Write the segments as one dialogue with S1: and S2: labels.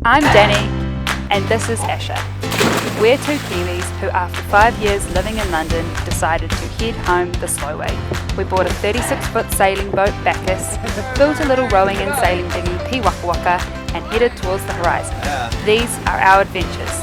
S1: I'm Danny, and this is Asher. We're two Kiwis who, after 5 years living in London, decided to head home the slow way. We bought a 36-foot sailing boat, Bacchus, built a little rowing and sailing dinghy, Waka Waka, and headed towards the horizon. These are our adventures.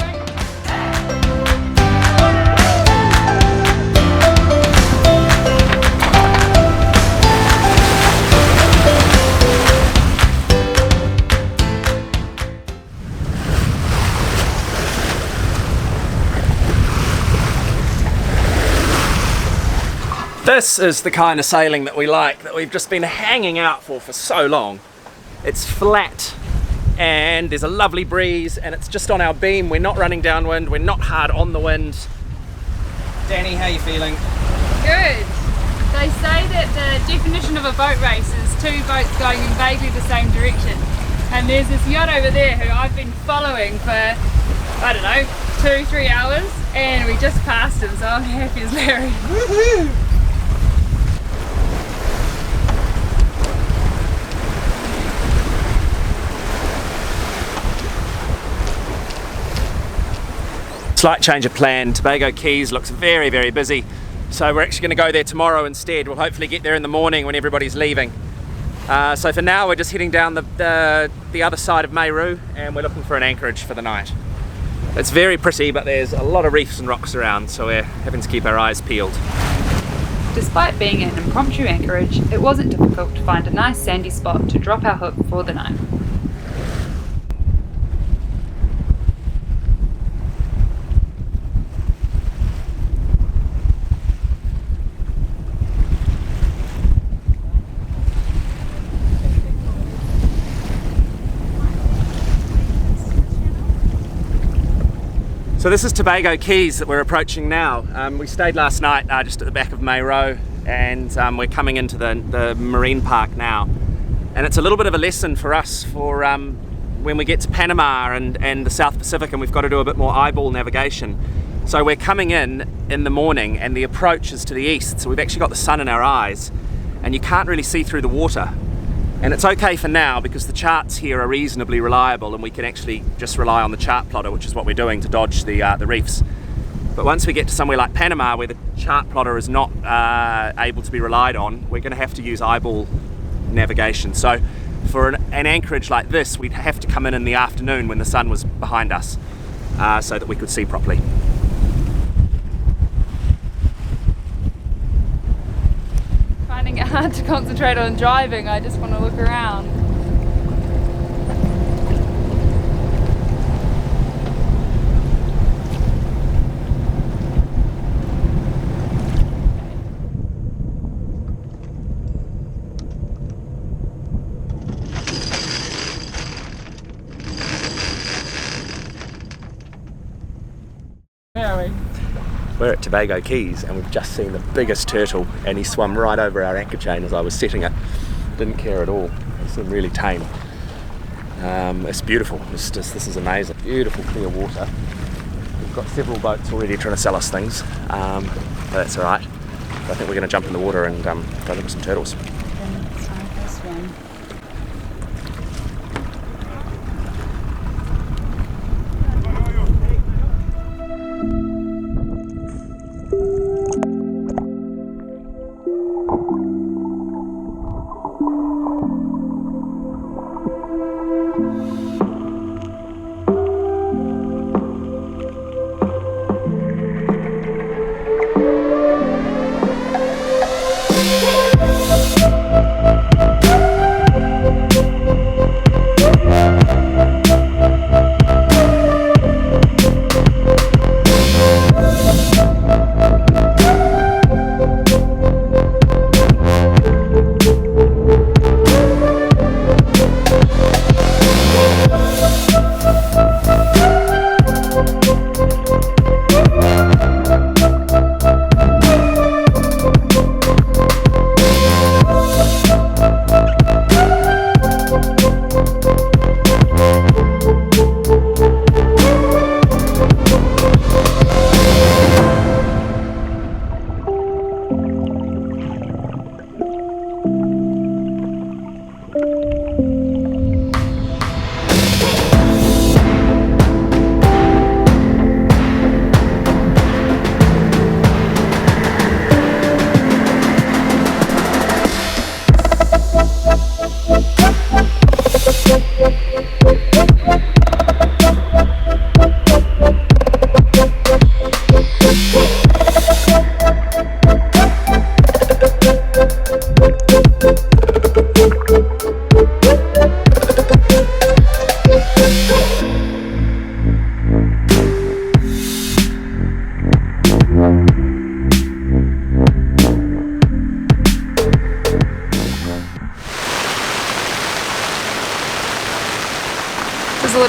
S2: This is the kind of sailing that we like, that we've just been hanging out for so long. It's flat and there's a lovely breeze and it's just on our beam. We're not running downwind, we're not hard on the wind. Danny, how are you feeling?
S1: Good. They say that the definition of a boat race is two boats going in vaguely the same direction. And there's this yacht over there who I've been following for, I don't know, 2-3 hours, and we just passed him, so I'm happy as Larry. Woohoo!
S2: Slight change of plan. Tobago Keys looks very, very busy. So we're actually going to go there tomorrow instead. We'll hopefully get there in the morning when everybody's leaving. So for now we're just heading down the other side of Mayru and we're looking for an Anchorage for the night. It's very pretty, but there's a lot of reefs and rocks around, so we're having to keep our eyes peeled.
S1: Despite being an impromptu anchorage, it wasn't difficult to find a nice sandy spot to drop our hook for the night.
S2: So this is Tobago Keys that we're approaching now. We stayed last night just at the back of Mayro, and we're coming into the marine park now. And it's a little bit of a lesson for us for when we get to Panama and the South Pacific and we've got to do a bit more eyeball navigation. So we're coming in the morning and the approach is to the east, so we've actually got the sun in our eyes and you can't really see through the water. And it's okay for now because the charts here are reasonably reliable and we can actually just rely on the chart plotter, which is what we're doing to dodge the reefs. But once we get to somewhere like Panama where the chart plotter is not able to be relied on, we're going to have to use eyeball navigation. So for an anchorage like this, we'd have to come in the afternoon when the sun was behind us so that we could see properly.
S1: Finding it hard to concentrate on driving, I just want to look around. Where are we?
S2: We're at Tobago Keys and we've just seen the biggest turtle and he swam right over our anchor chain as I was setting it. Didn't care at all. He seemed really tame. It's beautiful. This is amazing. Beautiful clear water. We've got several boats already trying to sell us things, but that's alright. I think we're going to jump in the water and go look at some turtles.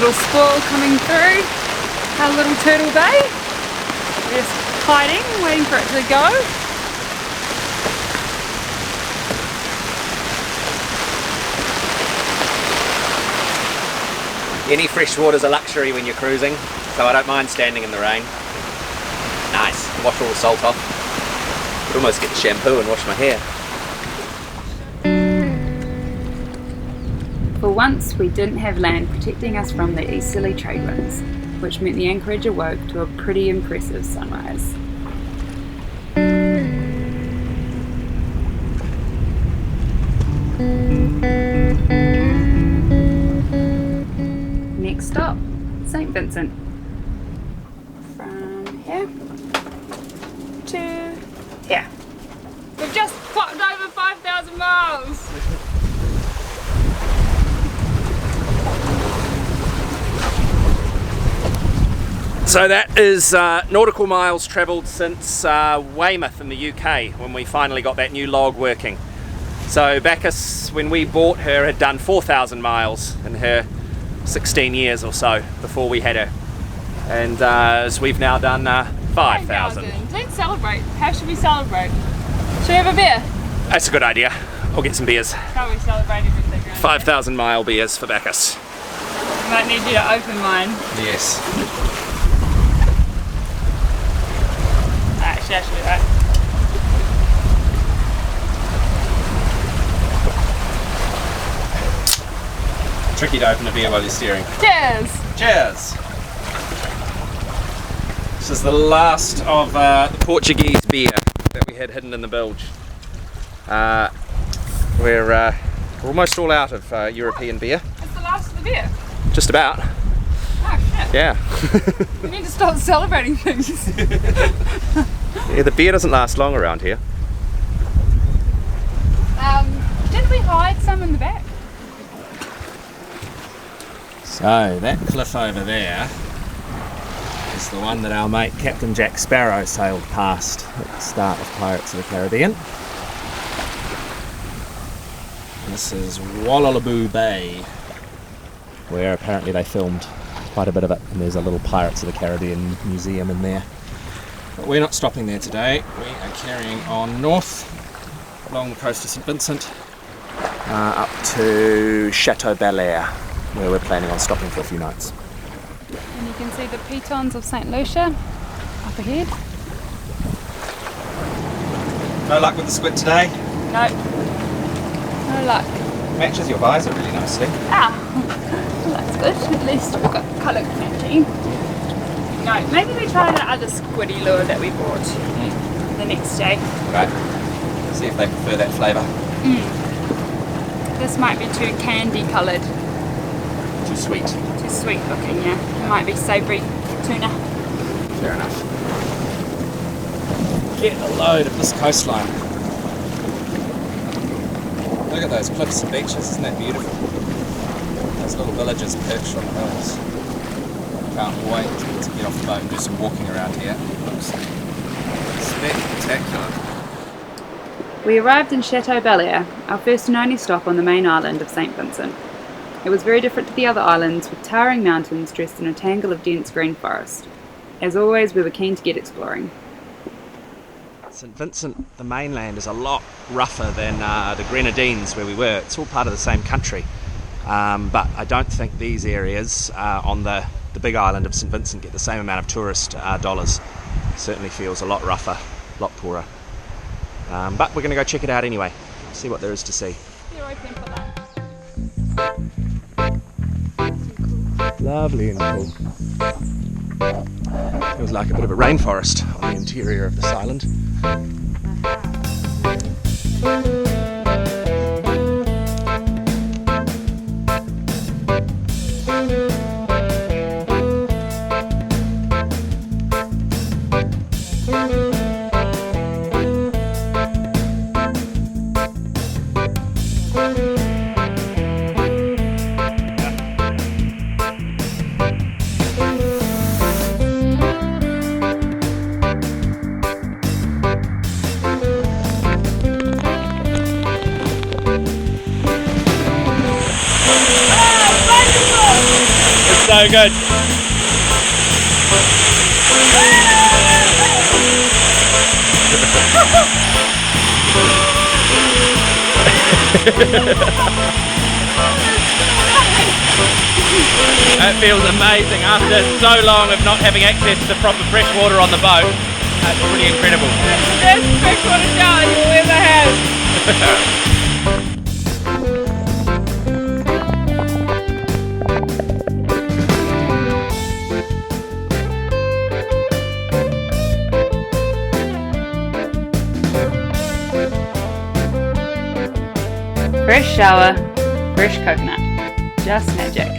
S1: little squall coming through our little Turtle Bay. We're just hiding, waiting for it to go.
S2: Any fresh water's a luxury when you're cruising, so I don't mind standing in the rain. Nice, wash all the salt off. Could almost get the shampoo and wash my hair.
S1: For once, we didn't have land protecting us from the easterly trade winds, which meant the Anchorage awoke to a pretty impressive sunrise. Next stop, St Vincent. From here to here. We've just popped over 5,000 miles!
S2: So that is nautical miles travelled since Weymouth in the UK, when we finally got that new log working. So Bacchus, when we bought her, had done 4,000 miles in her 16 years or so before we had her. And as we've now done 5,000.
S1: Let's celebrate. How should we celebrate? Should we have a beer?
S2: That's a good idea. I'll get some beers.
S1: How we celebrate everything around
S2: 5,000 mile beers for Bacchus.
S1: I might need you to open mine.
S2: Yes.
S1: Actually, I should do that.
S2: Tricky to open a beer while you're steering.
S1: Cheers!
S2: Cheers! This is the last of the Portuguese beer that we had hidden in the bilge. We're almost all out of European beer.
S1: It's the last of the beer.
S2: Just about.
S1: Oh shit.
S2: Yeah.
S1: We need to start celebrating things.
S2: Yeah, the beer doesn't last long around here.
S1: Didn't we hide some in the back?
S2: So that cliff over there is the one that our mate Captain Jack Sparrow sailed past at the start of Pirates of the Caribbean. And this is Wallaby Bay, where apparently they filmed quite a bit of it, and there's a little Pirates of the Caribbean museum in there. But we're not stopping there today. We are carrying on north along the coast of St Vincent up to Chateaubelair, where we're planning on stopping for a few nights.
S1: And you can see the pitons of St Lucia up ahead.
S2: No luck with the squid today?
S1: No. No luck.
S2: Matches your visor really nicely.
S1: Ah, well, that's good. At least we've got colour matching. No, maybe we try the other squiddy lure that we bought the next day.
S2: Right. See if they prefer that flavour.
S1: This might be too candy coloured.
S2: Too sweet.
S1: Too sweet looking, yeah. It might be savoury tuna.
S2: Fair enough. Get a load of this coastline. Look at those cliffs and beaches, isn't that beautiful? Those little villages perched on the hills. Can't wait to get off the boat and do some walking around here. Looks spectacular.
S1: We arrived in Chateaubelair, our first and only stop on the main island of St Vincent. It was very different to the other islands, with towering mountains dressed in a tangle of dense green forest. As always, we were keen to get exploring.
S2: St Vincent, the mainland, is a lot rougher than the Grenadines where we were. It's all part of the same country, but I don't think these areas on the big island of St Vincent get the same amount of tourist dollars. It certainly feels a lot rougher, a lot poorer. But we're going to go check it out anyway, see what there is to see. Lovely and cool. Feels like a bit of a rainforest on the interior of this island. so good. It feels amazing after so long of not having access to proper fresh water on the boat. It's pretty incredible.
S1: It's the best freshwater shower you'll ever have. Fresh shower, fresh coconut. Just magic.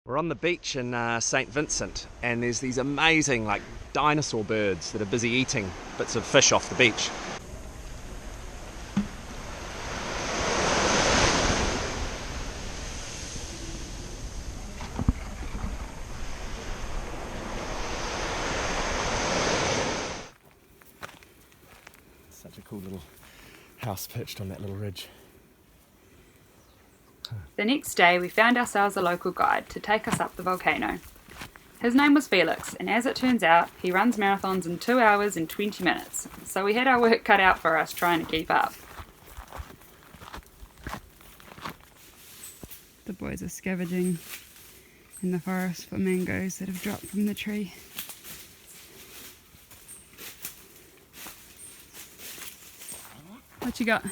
S2: We're on the beach in St Vincent, and there's these amazing like dinosaur birds that are busy eating bits of fish off the beach. Such a cool little house pitched on that little ridge.
S1: The next day we found ourselves a local guide to take us up the volcano. His name was Felix, and as it turns out, he runs marathons in 2 hours and 20 minutes, so we had our work cut out for us trying to keep up. The boys are scavenging in the forest for mangoes that have dropped from the tree. What you got?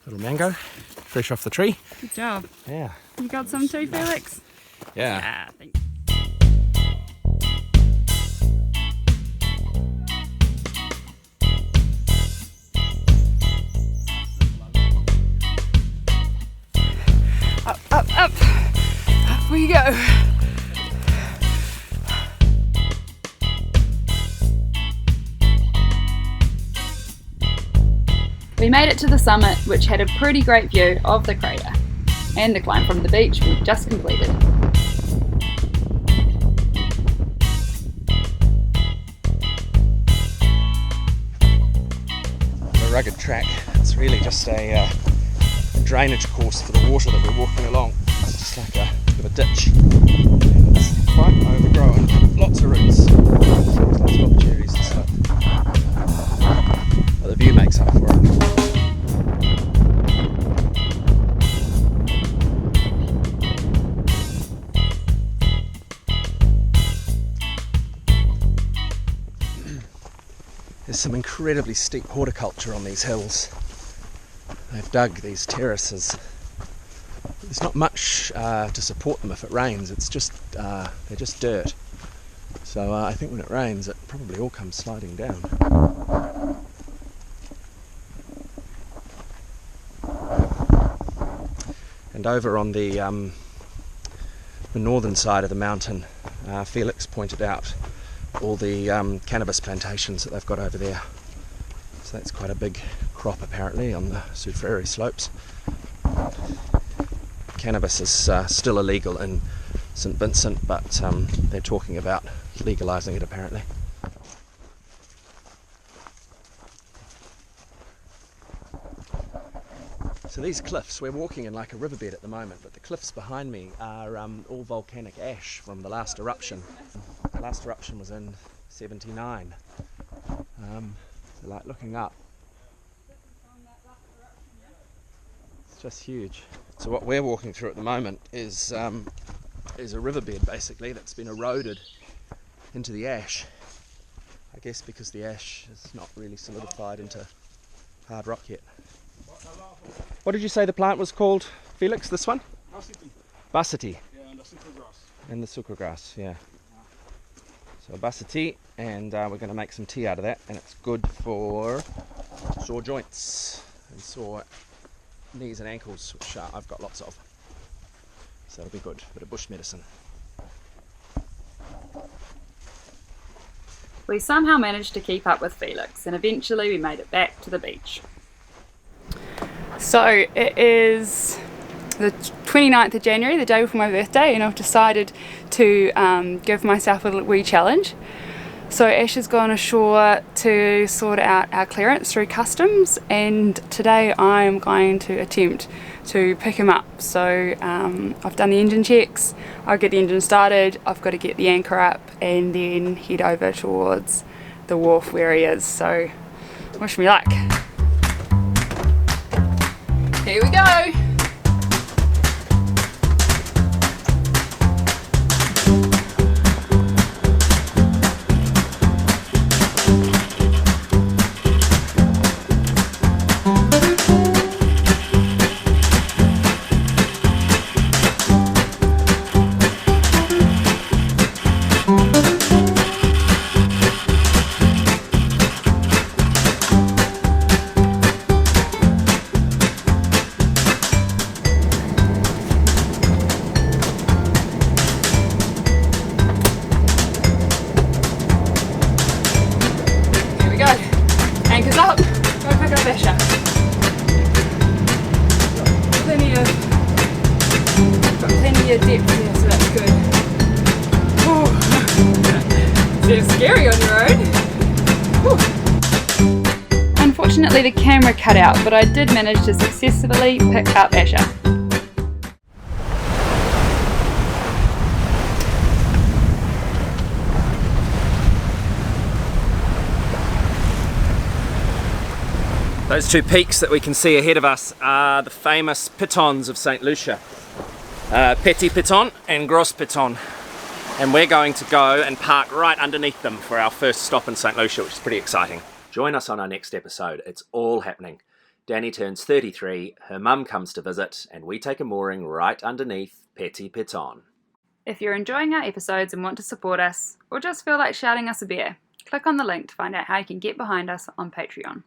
S2: Little mango, fresh off the tree.
S1: Good job.
S2: Yeah.
S1: You got some too, Felix?
S2: Yeah.
S1: Thanks. Up, up, up. Up we go. We made it to the summit, which had a pretty great view of the crater and the climb from the beach we've just completed.
S2: The rugged track, it's really just a drainage course for the water that we're walking along. It's just like a bit of a ditch. And it's quite overgrown, lots of roots. Lots of opportunities to slip. But the view makes up for it. There's some incredibly steep horticulture on these hills. They've dug these terraces. There's not much to support them if it rains. It's just they're just dirt. So I think when it rains, it probably all comes sliding down. And over on the northern side of the mountain, Felix pointed out all the cannabis plantations that they've got over there. So that's quite a big crop apparently on the Soufriere slopes. Cannabis is still illegal in St Vincent, but they're talking about legalising it apparently. So these cliffs, we're walking in like a riverbed at the moment, but the cliffs behind me are all volcanic ash from the last eruption. The last eruption was in 79. So like looking up, it's just huge. So what we're walking through at the moment is a riverbed basically that's been eroded into the ash. I guess because the ash is not really solidified into hard rock yet. What did you say the plant was called, Felix, this one?
S3: Basity.
S2: Basity.
S3: Yeah, and the sucrograss.
S2: And the sucrograss, yeah. So basity, and we're going to make some tea out of that, and it's good for sore joints and sore knees and ankles, which I've got lots of. So it'll be good, bit of bush medicine.
S1: We somehow managed to keep up with Felix, and eventually we made it back to the beach. So it is the 29th of January, the day before my birthday, and I've decided to give myself a little wee challenge. So Ash has gone ashore to sort out our clearance through customs, and today I'm going to attempt to pick him up. So I've done the engine checks, I'll get the engine started, I've got to get the anchor up and then head over towards the wharf where he is. So wish me luck. Here we go. Anchor's up, go pick up Asher. Got plenty of depth here, so that's good. It's scary on your own. Unfortunately the camera cut out, but I did manage to successfully pick up Asher.
S2: Those two peaks that we can see ahead of us are the famous pitons of St Lucia. Petit Piton and Gros Piton. And we're going to go and park right underneath them for our first stop in St Lucia, which is pretty exciting. Join us on our next episode. It's all happening. Danny turns 33, her mum comes to visit, and we take a mooring right underneath Petit Piton.
S1: If you're enjoying our episodes and want to support us, or just feel like shouting us a beer, click on the link to find out how you can get behind us on Patreon.